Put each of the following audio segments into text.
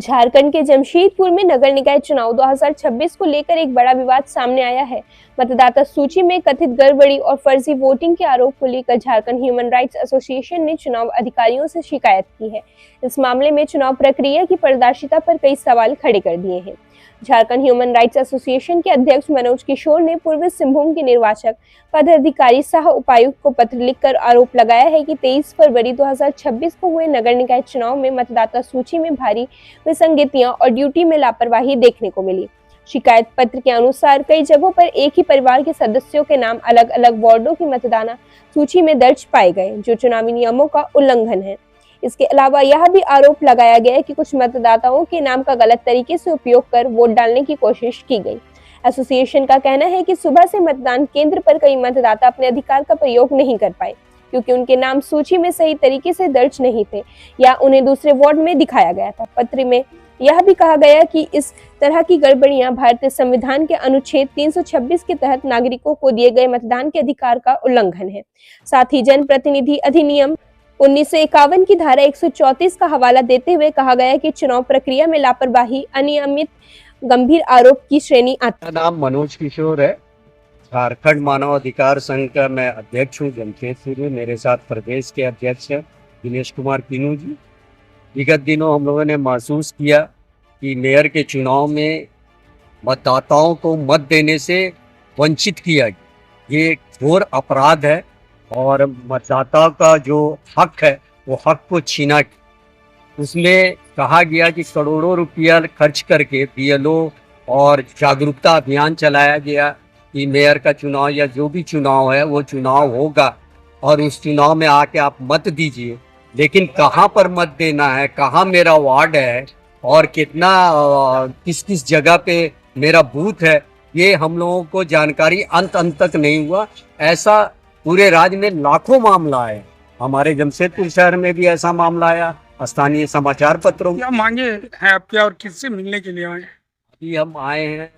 झारखंड के जमशेदपुर में नगर निकाय चुनाव 2026 को लेकर एक बड़ा विवाद सामने आया है। मतदाता सूची में कथित गड़बड़ी और फर्जी वोटिंग के आरोप को लेकर झारखंड ह्यूमन राइट्स एसोसिएशन ने चुनाव अधिकारियों से शिकायत की है। इस मामले में चुनाव प्रक्रिया की पारदर्शिता पर कई सवाल खड़े कर दिए हैं। झारखंड ह्यूमन राइट्स एसोसिएशन के अध्यक्ष मनोज किशोर ने पूर्वी सिंहभूम के निर्वाचक पदाधिकारी सह उपायुक्त को पत्र लिखकर आरोप लगाया है कि 23 फरवरी 2026 को हुए नगर निकाय चुनाव में मतदाता सूची में भारी विसंगतियां और ड्यूटी में लापरवाही देखने को मिली। शिकायत पत्र के अनुसार कई जगहों पर एक ही परिवार के सदस्यों के नाम अलग अलग वार्डों की मतदाता सूची में दर्ज पाए गए, जो चुनावी नियमों का उल्लंघन है। इसके अलावा यह भी आरोप लगाया गया कि कुछ मतदाताओं के नाम का गलत तरीके से उपयोग कर वोट डालने की कोशिश की गई। एसोसिएशन का कहना है कि सुबह से मतदान केंद्र पर कई मतदाता अपने अधिकार का प्रयोग नहीं कर पाए, क्योंकि उनके नाम सूची में सही तरीके से दर्ज नहीं थे या उन्हें दूसरे वार्ड में दिखाया गया था। पत्र में यह भी कहा गया कि इस तरह की गड़बड़ियां भारतीय संविधान के अनुच्छेद 326 के तहत नागरिकों को दिए गए मतदान के अधिकार का उल्लंघन है। साथ ही जनप्रतिनिधि अधिनियम 1951 की धारा 134 का हवाला देते हुए कहा गया कि चुनाव प्रक्रिया में लापरवाही अनियमित गंभीर आरोप की श्रेणी आती है। मेरा नाम मनोज किशोर है। झारखंड मानव अधिकार संघ का मैं अध्यक्ष हूँ जमशेदपुर में। मेरे साथ प्रदेश के अध्यक्ष हैं दिनेश कुमार किनू जी। विगत दिनों हम लोगों ने महसूस किया कि मेयर के चुनाव में मतदाताओं को मत देने से वंचित किया गया। ये घोर अपराध है और मतदाता का जो हक है वो हक को छीना गया। उसमें कहा गया कि करोड़ों रुपया खर्च करके बीएलओ और जागरूकता अभियान चलाया गया कि मेयर का चुनाव या जो भी चुनाव है वो चुनाव होगा और उस चुनाव में आके आप मत दीजिए। लेकिन कहाँ पर मत देना है, कहाँ मेरा वार्ड है और कितना किस किस जगह पे मेरा बूथ है, ये हम लोगों को जानकारी अंत तक नहीं हुआ। ऐसा पूरे राज्य में लाखों मामला है। हमारे जमशेदपुर शहर में भी ऐसा मामला आया। स्थानीय समाचार पत्रों क्या मांगे हैं आपके और किससे मिलने के लिए आए? अभी हम आए हैं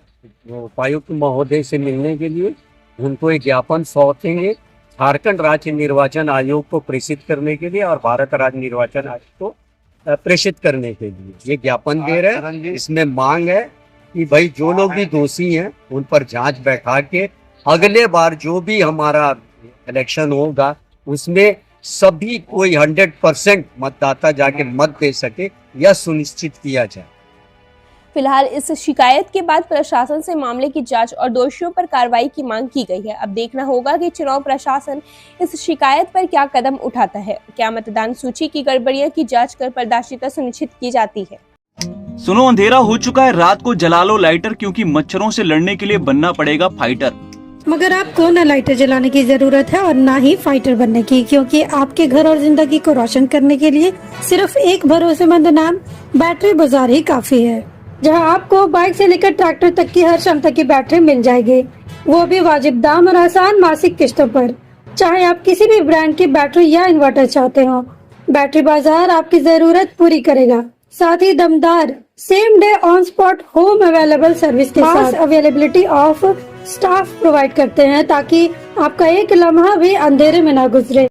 उपायुक्त महोदय से मिलने के लिए। उनको एक ज्ञापन सौंपेंगे झारखंड राज्य निर्वाचन आयोग को प्रेषित करने के लिए और भारत राज्य निर्वाचन आयोग को प्रेषित करने के लिए ये ज्ञापन दे रहे हैं। इसमें मांग है कि भाई जो लोग भी दोषी हैं उन पर जांच बैठा के अगले बार जो भी हमारा इलेक्शन होगा उसमें सभी कोई 100% मतदाता जाके मत दे सके यह सुनिश्चित किया जाए। फिलहाल इस शिकायत के बाद प्रशासन से मामले की जांच और दोषियों पर कार्रवाई की मांग की गई है। अब देखना होगा कि चुनाव प्रशासन इस शिकायत पर क्या कदम उठाता है। क्या मतदान सूची की गड़बड़ियों की जांच कर पारदर्शिता सुनिश्चित की जाती है। सुनो, अंधेरा हो चुका है, रात को जला लो लाइटर, क्योंकि मच्छरों से लड़ने के लिए बनना पड़ेगा फाइटर। मगर आपको न लाइटर जलाने की जरूरत है और न ही फाइटर बनने की, क्योंकि आपके घर और जिंदगी को रोशन करने के लिए सिर्फ एक भरोसेमंद नाम बैटरी बाजार ही काफी है, जहां आपको बाइक से लेकर ट्रैक्टर तक की हर क्षमता की बैटरी मिल जाएगी, वो भी वाजिब दाम और आसान मासिक किस्तों पर। चाहे आप किसी भी ब्रांड की बैटरी या इन्वर्टर चाहते हो, बैटरी बाजार आपकी जरूरत पूरी करेगा। साथ ही दमदार same day on spot home available service के साथ अवेलेबिलिटी ऑफ स्टाफ प्रोवाइड करते हैं, ताकि आपका एक लम्हा भी अंधेरे में ना गुजरे।